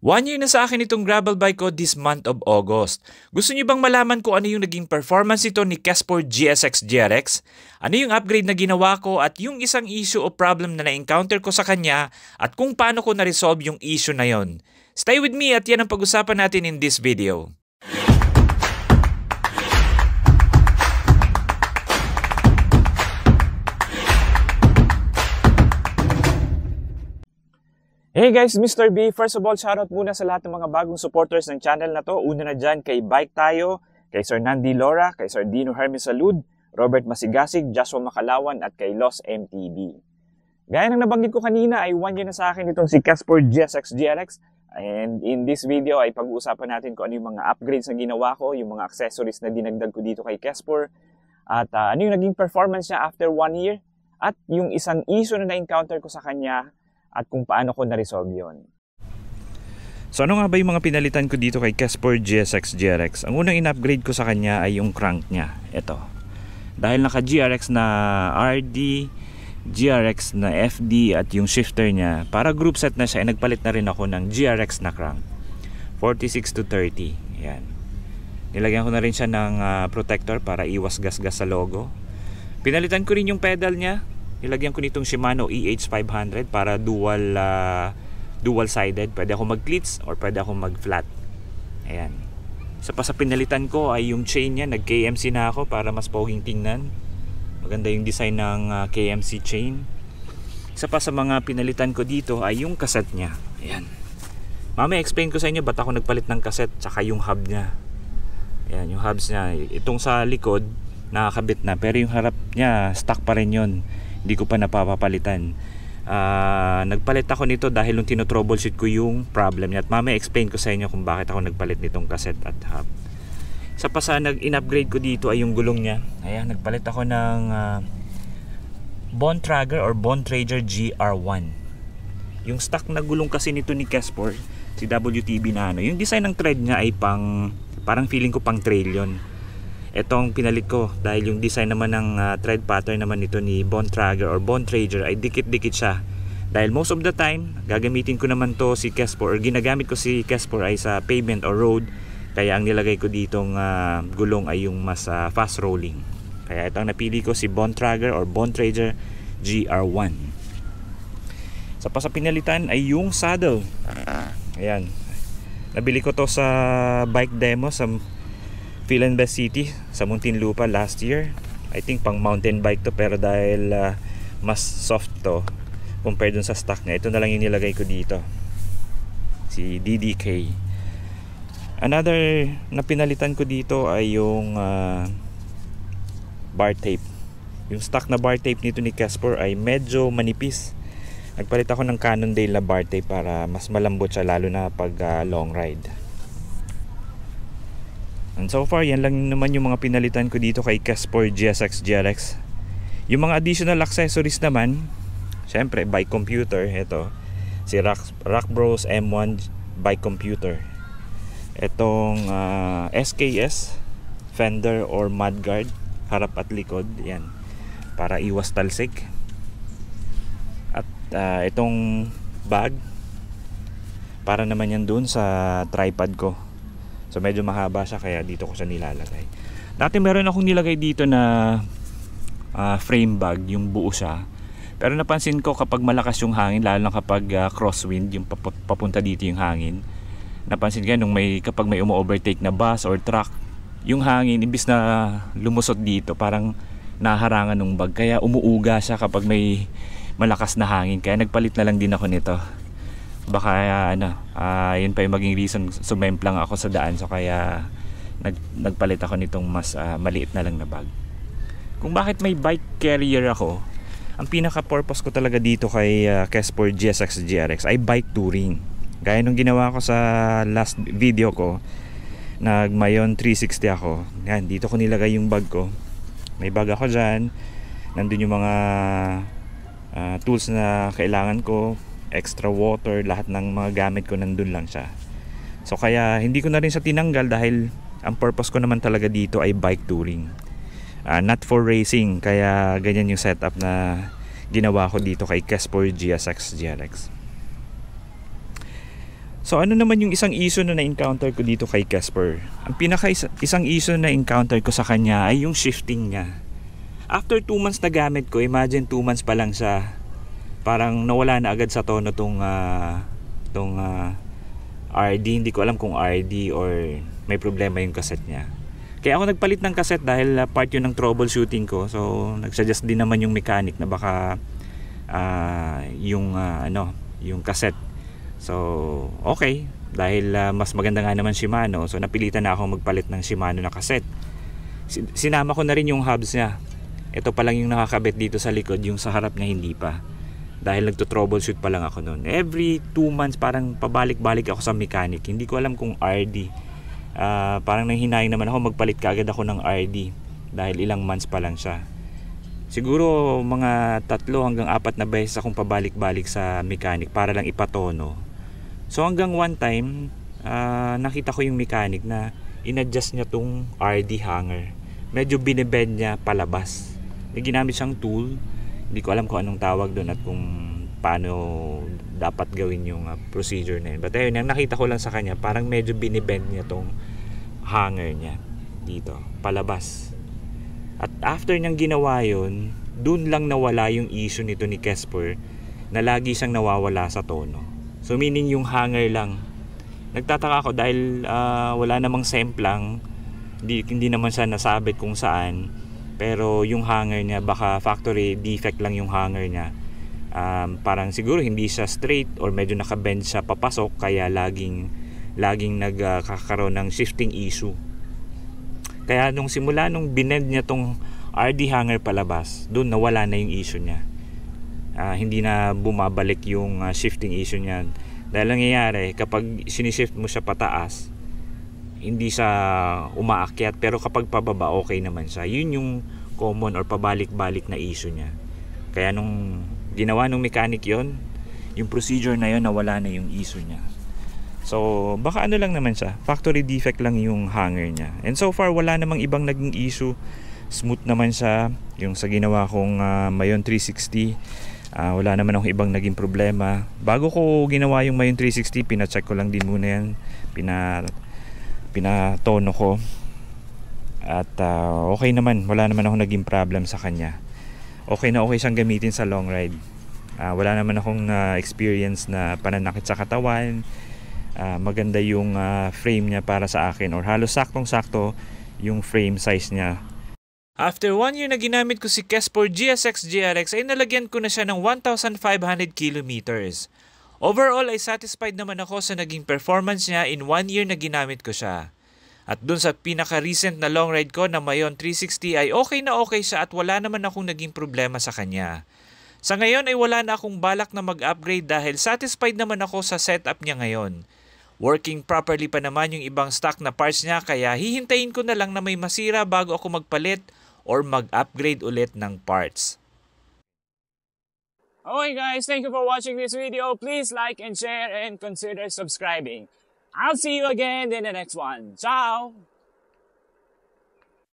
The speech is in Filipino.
1 year na sa akin itong gravel bike ko this month of August. Gusto niyo bang malaman kung ano yung naging performance ito ni Kessport GSX GRX? Ano yung upgrade na ginawa ko at yung isang issue o problem na na-encounter ko sa kanya at kung paano ko na-resolve yung issue na yon. Stay with me at yan ang pag-usapan natin in this video. Hey guys, Mr. B. First of all, shoutout muna sa lahat ng mga bagong supporters ng channel na to. Una na dyan kay Bike Tayo, kay Sir Nandi Lora, kay Sir Dino Hermes Salud, Robert Masigasig, Joshua Makalawan at kay Los MTV. Gaya ng nabanggit ko kanina ay 1 year na sa akin itong si Kessport GSX GRX. And in this video ay pag-uusapan natin kung ano yung mga upgrades na ginawa ko, yung mga accessories na dinagdag ko dito kay Kessport, at ano yung naging performance niya after 1 year, at yung isang issue na na-encounter ko sa kanya at kung paano ko na-resolve yun. So ano nga ba yung mga pinalitan ko dito kay Kessport GSX GRX? Ang unang in-upgrade ko sa kanya ay yung crank niya. Ito. Dahil naka GRX na RD, GRX na FD at yung shifter niya, para group set na siya, ay nagpalit na rin ako ng GRX na crank. 46 to 30. Yan. Nilagyan ko na rin siya ng protector para iwas gas-gas sa logo. Pinalitan ko rin yung pedal niya. Nilagyan ko nitong Shimano EH500 para dual-sided. Pwede ako mag-cleats or pwede ako mag-flat. Ayan. Isa pa sa pinalitan ko ay yung chain niya. Nag-KMC na ako para mas poging tingnan. Maganda yung design ng KMC chain. Isa pa sa mga pinalitan ko dito ay yung cassette niya. Ayan. Mamaya explain ko sa inyo ba't ako nagpalit ng cassette tsaka yung hub niya. Ayan, yung hubs niya. Itong sa likod nakakabit na, pero yung harap niya stock pa rin yun. Hindi ko pa napapalitan. Nagpalit ako nito dahil nung tinotroubleshoot ko yung problem niya. At mamaya explain ko sa inyo kung bakit ako nagpalit nitong cassette at hub. Isa pa sa in-upgrade ko dito ay yung gulong niya. Ayan, nagpalit ako ng Bontrager or Bontrager GR1. Yung stock na gulong kasi nito ni Kessport, si WTB na ano. Yung design ng thread niya ay parang feeling ko pang trail yun. Etong pinalit ko dahil yung design naman ng thread pattern naman nito ni Bontrager or Bontrager ay dikit-dikit siya. Dahil most of the time, gagamitin ko naman to si Kessport or ginagamit ko si Kessport ay sa pavement or road. Kaya ang nilagay ko ditong gulong ay yung mas fast rolling. Kaya ito ang napili ko, si Bontrager or Bontrager GR1. Sa pa sa pinalitan ay yung saddle. Ayan. Nabili ko to sa bike demo sa Philinbest City sa Muntinlupa last year. I think pang mountain bike to, pero dahil mas soft to compared dun sa stock niya, ito na lang yung nilagay ko dito, si DDK. Another na pinalitan ko dito ay yung bar tape. Yung stock na bar tape nito ni Kessport ay medyo manipis. Nagpalit ako ng Cannondale na bar tape para mas malambot siya, lalo na pag long ride. And so far, yan lang naman yung mga pinalitan ko dito kay Kessport GSX GRX. Yung mga additional accessories naman, syempre, bike computer. Ito, si Rock Bros M1 bike computer. Itong SKS fender or mudguard, harap at likod. Yan, para iwas talsik. At itong bag, para naman yan dun sa tripod ko. So medyo mahaba siya, kaya dito ko siya nilalagay. Dati meron akong nilagay dito na frame bag, yung buo siya. Pero napansin ko kapag malakas yung hangin, lalo na kapag crosswind, yung papunta dito yung hangin. Napansin ko kapag may umo-overtake na bus or truck, yung hangin imbis na lumusot dito, parang naharangan ng bag. Kaya umuuga siya kapag may malakas na hangin. Kaya nagpalit na lang din ako nito. Baka yun pa yung maging reason sumemplang ako sa daan, so kaya nagpalit ako nitong mas maliit na lang na bag. Kung bakit may bike carrier ako, ang pinaka purpose ko talaga dito kay Kessport GSX GRX ay bike touring. Gaya nung ginawa ko sa last video ko, nag-Mayon 360 ako. Yan, dito ko nilagay yung bag ko. May bag ako dyan, nandun yung mga tools na kailangan ko, extra water, lahat ng mga gamit ko nandun lang siya. So kaya hindi ko na rin siya tinanggal dahil ang purpose ko naman talaga dito ay bike touring, not for racing. Kaya ganyan yung setup na ginawa ko dito kay Kessport GSX GRX. So ano naman yung isang issue na na-encounter ko dito kay Casper? Ang isang issue na encounter ko sa kanya ay yung shifting niya. After 2 months na gamit ko, imagine 2 months pa lang siya, parang nawala na agad sa tono tong RD. Hindi ko alam kung RD or may problema yung cassette niya. Kaya ako nagpalit ng cassette dahil part yun ng troubleshooting ko. So nagsuggest din naman yung mechanic na baka yung cassette. So okay, dahil mas maganda nga naman Shimano, so napilitan na ako magpalit ng Shimano na cassette. Sinama ko na rin yung hubs niya. Ito pa lang yung nakakabit dito sa likod, yung sa harap niya hindi pa. Dahil nagto-troubleshoot pa lang ako noon. Every 2 months parang pabalik-balik ako sa mechanic. Hindi ko alam kung RD. Parang nanghinayang naman ako, magpalit kaagad ako ng RD dahil ilang months pa lang siya. Siguro mga 3 hanggang 4 na beses akong pabalik-balik sa mechanic para lang ipatono. So hanggang one time, nakita ko yung mechanic na in-adjust niya tong RD hanger. Medyo binibend niya palabas. May ginamit siyang tool. Hindi ko alam kung anong tawag doon at kung paano dapat gawin yung procedure na yun. But ayun, yung nakita ko lang sa kanya, parang medyo binibend niya tong hanger niya dito, palabas. At after niyang ginawa yun, dun lang nawala yung issue nito ni Casper na lagi siyang nawawala sa tono. So meaning yung hanger lang. Nagtataka ako dahil wala namang semplang, hindi naman siya nasabit kung saan. Pero yung hanger niya, baka factory defect lang yung hanger niya. Parang siguro hindi siya straight or medyo nakabend siya papasok, kaya laging nagkakaroon ng shifting issue. Kaya nung simula nung binend niya tong RD hanger palabas, doon nawala na yung issue niya. Hindi na bumabalik yung shifting issue niya. Dahil nangyayari, kapag sinishift mo siya pataas, hindi siya umaakyat, pero kapag pababa okay naman siya. Yun yung common or pabalik-balik na issue niya. Kaya nung ginawa nung mechanic yon, yung procedure na yon, nawala na yung issue niya. So baka ano lang naman siya, factory defect lang yung hanger niya. And so far wala namang ibang naging issue. Smooth naman siya. Yung sa ginawa kong Mayon 360, wala naman akong ibang naging problema. Bago ko ginawa yung Mayon 360, pina-check ko lang din muna yan, pinatono ko. At okay naman, wala naman ako naging problem sa kanya. Okay na okay siyang gamitin sa long ride. Wala naman akong experience na pananakit sa katawan. Maganda yung frame niya para sa akin, or halos saktong-sakto yung frame size niya. After 1 year na ginamit ko si Casper GSX GRX, ay nalagyan ko na siya ng 1,500 kilometers. Overall ay satisfied naman ako sa naging performance niya in 1 year na ginamit ko siya. At dun sa pinaka-recent na long ride ko na Mayon 360 ay okay na okay siya at wala naman akong naging problema sa kanya. Sa ngayon ay wala na akong balak na mag-upgrade dahil satisfied naman ako sa setup niya ngayon. Working properly pa naman yung ibang stock na parts niya, kaya hihintayin ko na lang na may masira bago ako magpalit or mag-upgrade ulit ng parts. Okay guys, thank you for watching this video. Please like and share and consider subscribing. I'll see you again in the next one. Ciao!